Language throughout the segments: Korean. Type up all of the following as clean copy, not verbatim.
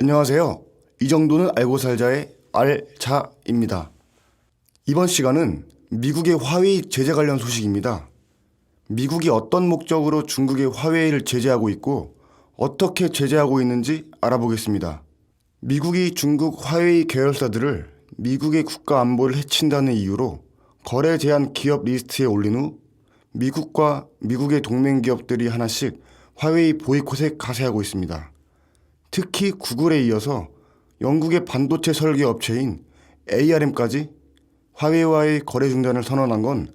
안녕하세요. 이 정도는 알고 살자의 알자입니다. 이번 시간은 미국의 화웨이 제재 관련 소식입니다. 미국이 어떤 목적으로 중국의 화웨이를 제재하고 있고 어떻게 제재하고 있는지 알아보겠습니다. 미국이 중국 화웨이 계열사들을 미국의 국가 안보를 해친다는 이유로 거래 제한 기업 리스트에 올린 후 미국과 미국의 동맹 기업들이 하나씩 화웨이 보이콧에 가세하고 있습니다. 특히 구글에 이어서 영국의 반도체 설계 업체인 ARM까지 화웨이와의 거래 중단을 선언한 건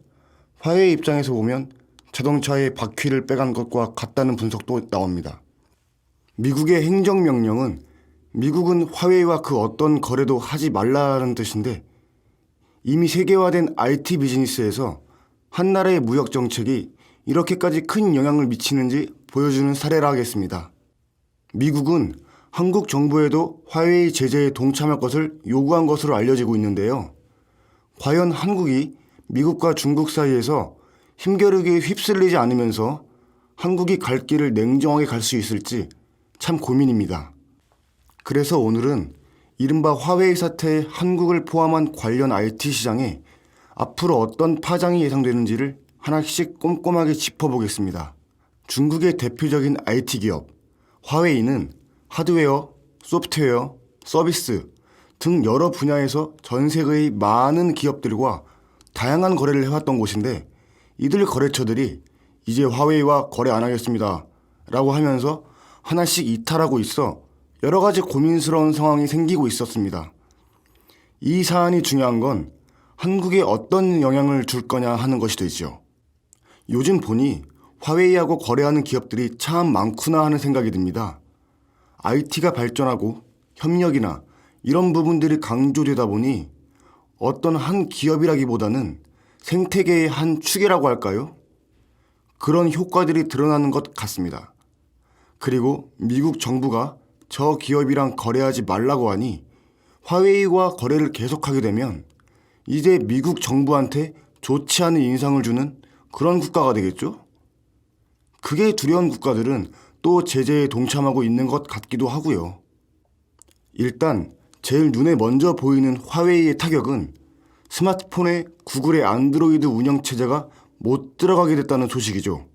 화웨이 입장에서 보면 자동차의 바퀴를 빼간 것과 같다는 분석도 나옵니다. 미국의 행정명령은 미국은 화웨이와 그 어떤 거래도 하지 말라는 뜻인데 이미 세계화된 IT 비즈니스에서 한 나라의 무역 정책이 이렇게까지 큰 영향을 미치는지 보여주는 사례라 하겠습니다. 미국은 한국 정부에도 화웨이 제재에 동참할 것을 요구한 것으로 알려지고 있는데요. 과연 한국이 미국과 중국 사이에서 힘겨루기에 휩쓸리지 않으면서 한국이 갈 길을 냉정하게 갈 수 있을지 참 고민입니다. 그래서 오늘은 이른바 화웨이 사태의 한국을 포함한 관련 IT 시장에 앞으로 어떤 파장이 예상되는지를 하나씩 꼼꼼하게 짚어보겠습니다. 중국의 대표적인 IT 기업 화웨이는 하드웨어, 소프트웨어, 서비스 등 여러 분야에서 전 세계의 많은 기업들과 다양한 거래를 해왔던 곳인데 이들 거래처들이 이제 화웨이와 거래 안 하겠습니다 라고 하면서 하나씩 이탈하고 있어 여러 가지 고민스러운 상황이 생기고 있었습니다. 이 사안이 중요한 건 한국에 어떤 영향을 줄 거냐 하는 것이 되죠. 요즘 보니 화웨이하고 거래하는 기업들이 참 많구나 하는 생각이 듭니다. IT가 발전하고 협력이나 이런 부분들이 강조되다 보니 어떤 한 기업이라기보다는 생태계의 한 축이라고 할까요? 그런 효과들이 드러나는 것 같습니다. 그리고 미국 정부가 저 기업이랑 거래하지 말라고 하니 화웨이와 거래를 계속하게 되면 이제 미국 정부한테 좋지 않은 인상을 주는 그런 국가가 되겠죠? 그게 두려운 국가들은 또 제재에 동참하고 있는 것 같기도 하고요. 일단 제일 눈에 먼저 보이는 화웨이의 타격은 스마트폰에 구글의 안드로이드 운영체제가 못 들어가게 됐다는 소식이죠.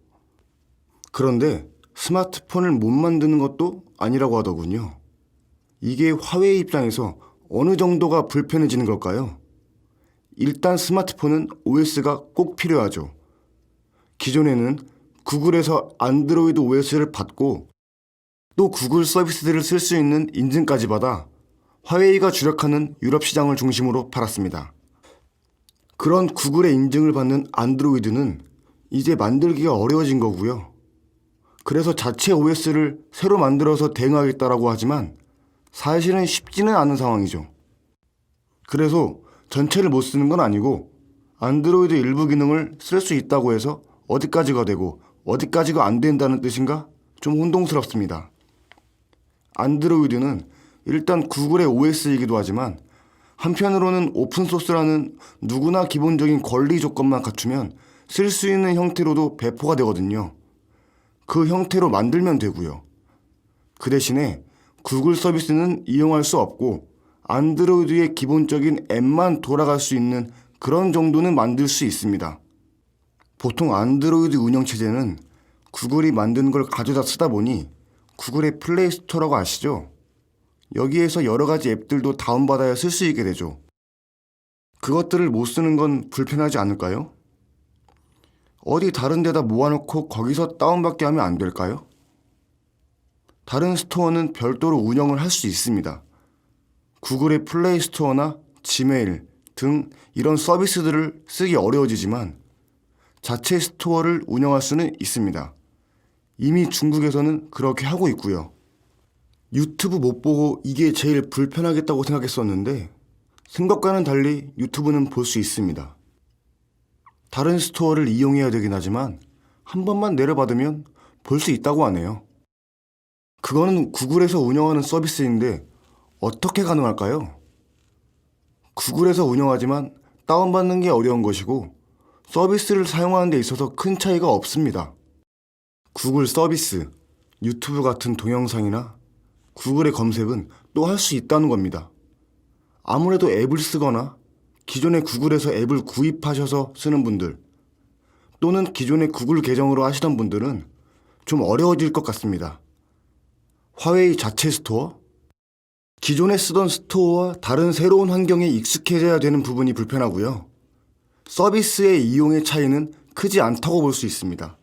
그런데 스마트폰을 못 만드는 것도 아니라고 하더군요. 이게 화웨이 입장에서 어느 정도가 불편해지는 걸까요? 일단 스마트폰은 OS가 꼭 필요하죠. 기존에는 구글에서 안드로이드 OS를 받고 또 구글 서비스들을 쓸 수 있는 인증까지 받아 화웨이가 주력하는 유럽 시장을 중심으로 팔았습니다. 그런 구글의 인증을 받는 안드로이드는 이제 만들기가 어려워진 거고요. 그래서 자체 OS를 새로 만들어서 대응하겠다라고 하지만 사실은 쉽지는 않은 상황이죠. 그래서 전체를 못 쓰는 건 아니고 안드로이드 일부 기능을 쓸 수 있다고 해서 어디까지가 되고 어디까지가 안 된다는 뜻인가? 좀 혼동스럽습니다. 안드로이드는 일단 구글의 OS이기도 하지만 한편으로는 오픈소스라는 누구나 기본적인 권리 조건만 갖추면 쓸 수 있는 형태로도 배포가 되거든요. 그 형태로 만들면 되고요. 그 대신에 구글 서비스는 이용할 수 없고 안드로이드의 기본적인 앱만 돌아갈 수 있는 그런 정도는 만들 수 있습니다. 보통 안드로이드 운영체제는 구글이 만든 걸 가져다 쓰다 보니 구글의 플레이 스토어라고 아시죠? 여기에서 여러 가지 앱들도 다운받아야 쓸 수 있게 되죠. 그것들을 못 쓰는 건 불편하지 않을까요? 어디 다른 데다 모아놓고 거기서 다운받게 하면 안 될까요? 다른 스토어는 별도로 운영을 할 수 있습니다. 구글의 플레이 스토어나 지메일 등 이런 서비스들을 쓰기 어려워지지만 자체 스토어를 운영할 수는 있습니다. 이미 중국에서는 그렇게 하고 있고요. 유튜브 못 보고 이게 제일 불편하겠다고 생각했었는데 생각과는 달리 유튜브는 볼 수 있습니다. 다른 스토어를 이용해야 되긴 하지만 한 번만 내려받으면 볼 수 있다고 하네요. 그거는 구글에서 운영하는 서비스인데 어떻게 가능할까요? 구글에서 운영하지만 다운받는 게 어려운 것이고 서비스를 사용하는 데 있어서 큰 차이가 없습니다. 구글 서비스, 유튜브 같은 동영상이나 구글의 검색은 또 할 수 있다는 겁니다. 아무래도 앱을 쓰거나 기존의 구글에서 앱을 구입하셔서 쓰는 분들, 또는 기존의 구글 계정으로 하시던 분들은 좀 어려워질 것 같습니다. 화웨이 자체 스토어? 기존에 쓰던 스토어와 다른 새로운 환경에 익숙해져야 되는 부분이 불편하고요. 서비스의 이용의 차이는 크지 않다고 볼 수 있습니다.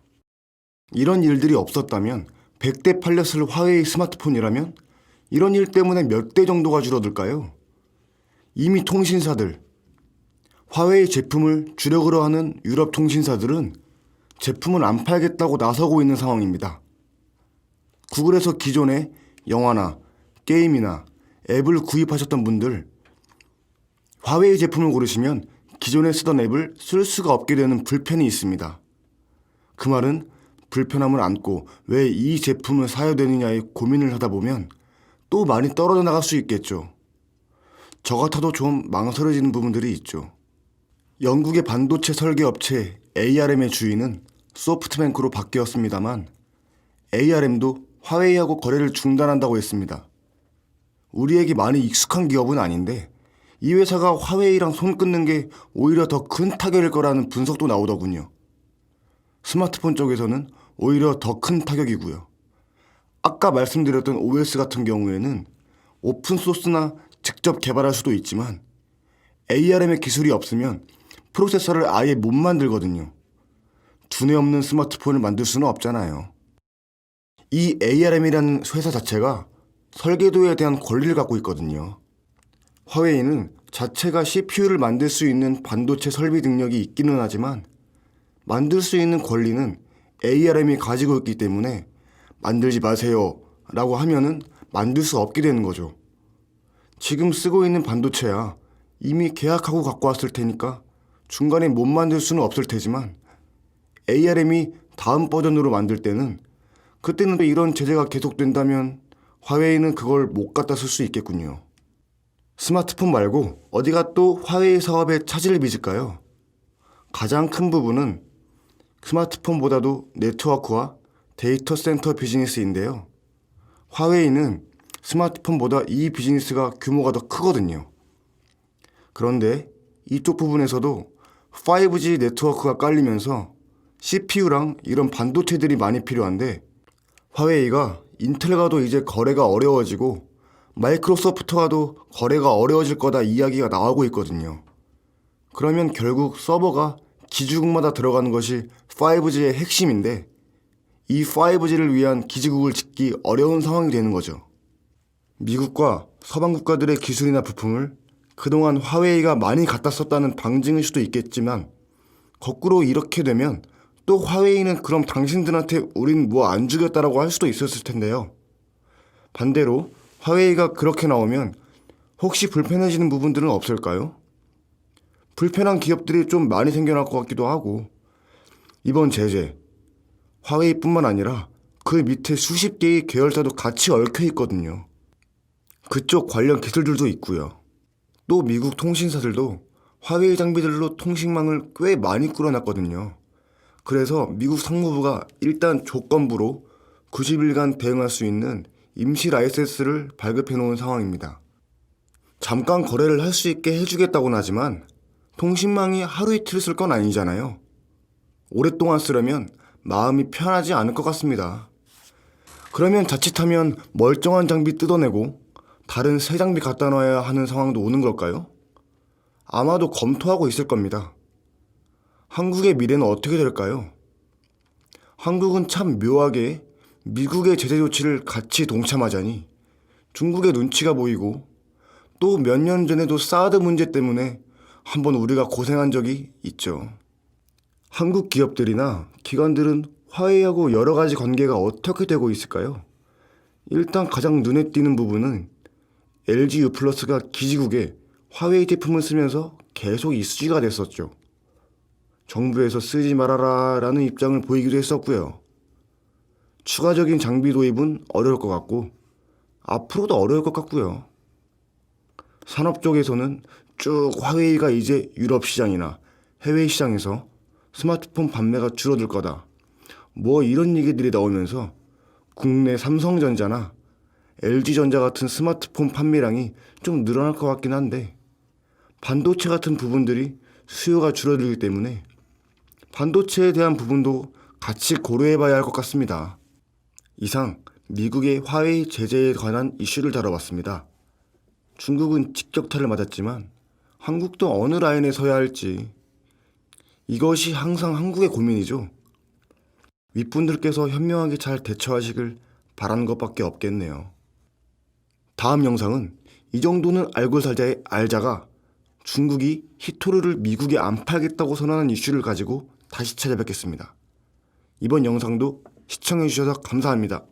이런 일들이 없었다면 100대 팔렸을 화웨이 스마트폰이라면 이런 일 때문에 몇 대 정도가 줄어들까요? 이미 통신사들, 화웨이 제품을 주력으로 하는 유럽 통신사들은 제품을 안 팔겠다고 나서고 있는 상황입니다. 구글에서 기존에 영화나 게임이나 앱을 구입하셨던 분들, 화웨이 제품을 고르시면 기존에 쓰던 앱을 쓸 수가 없게 되는 불편이 있습니다. 그 말은 불편함을 안고 왜 이 제품을 사야 되느냐에 고민을 하다 보면 또 많이 떨어져 나갈 수 있겠죠. 저 같아도 좀 망설여지는 부분들이 있죠. 영국의 반도체 설계 업체 ARM의 주인은 소프트뱅크로 바뀌었습니다만 ARM도 화웨이하고 거래를 중단한다고 했습니다. 우리에게 많이 익숙한 기업은 아닌데 이 회사가 화웨이랑 손 끊는 게 오히려 더 큰 타격일 거라는 분석도 나오더군요. 스마트폰 쪽에서는 오히려 더 큰 타격이고요. 아까 말씀드렸던 OS 같은 경우에는 오픈소스나 직접 개발할 수도 있지만 ARM의 기술이 없으면 프로세서를 아예 못 만들거든요. 두뇌 없는 스마트폰을 만들 수는 없잖아요. 이 ARM이라는 회사 자체가 설계도에 대한 권리를 갖고 있거든요. 화웨이는 자체가 CPU를 만들 수 있는 반도체 설비 능력이 있기는 하지만 만들 수 있는 권리는 ARM이 가지고 있기 때문에 만들지 마세요 라고 하면은 만들 수 없게 되는 거죠. 지금 쓰고 있는 반도체야 이미 계약하고 갖고 왔을 테니까 중간에 못 만들 수는 없을 테지만 ARM이 다음 버전으로 만들 때는 그때는 또 이런 제재가 계속된다면 화웨이는 그걸 못 갖다 쓸 수 있겠군요. 스마트폰 말고 어디가 또 화웨이 사업에 차질을 빚을까요? 가장 큰 부분은 스마트폰보다도 네트워크와 데이터 센터 비즈니스인데요. 화웨이는 스마트폰보다 이 비즈니스가 규모가 더 크거든요. 그런데 이쪽 부분에서도 5G 네트워크가 깔리면서 CPU랑 이런 반도체들이 많이 필요한데 화웨이가 인텔과도 이제 거래가 어려워지고 마이크로소프트와도 거래가 어려워질 거다 이야기가 나오고 있거든요. 그러면 결국 서버가 기지국마다 들어가는 것이 5G의 핵심인데 이 5G를 위한 기지국을 짓기 어려운 상황이 되는 거죠. 미국과 서방 국가들의 기술이나 부품을 그동안 화웨이가 많이 갖다 썼다는 방증일 수도 있겠지만 거꾸로 이렇게 되면 또 화웨이는 그럼 당신들한테 우린 뭐 안 주겠다라고 할 수도 있었을 텐데요. 반대로 화웨이가 그렇게 나오면 혹시 불편해지는 부분들은 없을까요? 불편한 기업들이 좀 많이 생겨날 것 같기도 하고 이번 제재, 화웨이뿐만 아니라 그 밑에 수십 개의 계열사도 같이 얽혀 있거든요. 그쪽 관련 기술들도 있고요. 또 미국 통신사들도 화웨이 장비들로 통신망을 꽤 많이 꾸려놨거든요. 그래서 미국 상무부가 일단 조건부로 90일간 대응할 수 있는 임시 라이센스를 발급해 놓은 상황입니다. 잠깐 거래를 할 수 있게 해주겠다고는 하지만 통신망이 하루 이틀 쓸 건 아니잖아요. 오랫동안 쓰려면 마음이 편하지 않을 것 같습니다. 그러면 자칫하면 멀쩡한 장비 뜯어내고 다른 새 장비 갖다 놔야 하는 상황도 오는 걸까요? 아마도 검토하고 있을 겁니다. 한국의 미래는 어떻게 될까요? 한국은 참 묘하게 미국의 제재 조치를 같이 동참하자니 중국의 눈치가 보이고 또 몇 년 전에도 사드 문제 때문에 한번 우리가 고생한 적이 있죠. 한국 기업들이나 기관들은 화웨이하고 여러 가지 관계가 어떻게 되고 있을까요? 일단 가장 눈에 띄는 부분은 LG U+가 기지국에 화웨이 제품을 쓰면서 계속 이슈가 됐었죠. 정부에서 쓰지 말아라 라는 입장을 보이기도 했었고요. 추가적인 장비 도입은 어려울 것 같고 앞으로도 어려울 것 같고요. 산업 쪽에서는 쭉 화웨이가 이제 유럽 시장이나 해외 시장에서 스마트폰 판매가 줄어들 거다. 뭐 이런 얘기들이 나오면서 국내 삼성전자나 LG전자 같은 스마트폰 판매량이 좀 늘어날 것 같긴 한데 반도체 같은 부분들이 수요가 줄어들기 때문에 반도체에 대한 부분도 같이 고려해봐야 할 것 같습니다. 이상 미국의 화웨이 제재에 관한 이슈를 다뤄봤습니다. 중국은 직격탄을 맞았지만 한국도 어느 라인에 서야 할지 이것이 항상 한국의 고민이죠. 윗분들께서 현명하게 잘 대처하시길 바라는 것밖에 없겠네요. 다음 영상은 이 정도는 알고 살자의 알자가 중국이 히토르를 미국에 안 팔겠다고 선언한 이슈를 가지고 다시 찾아뵙겠습니다. 이번 영상도 시청해주셔서 감사합니다.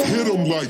Hit 'em like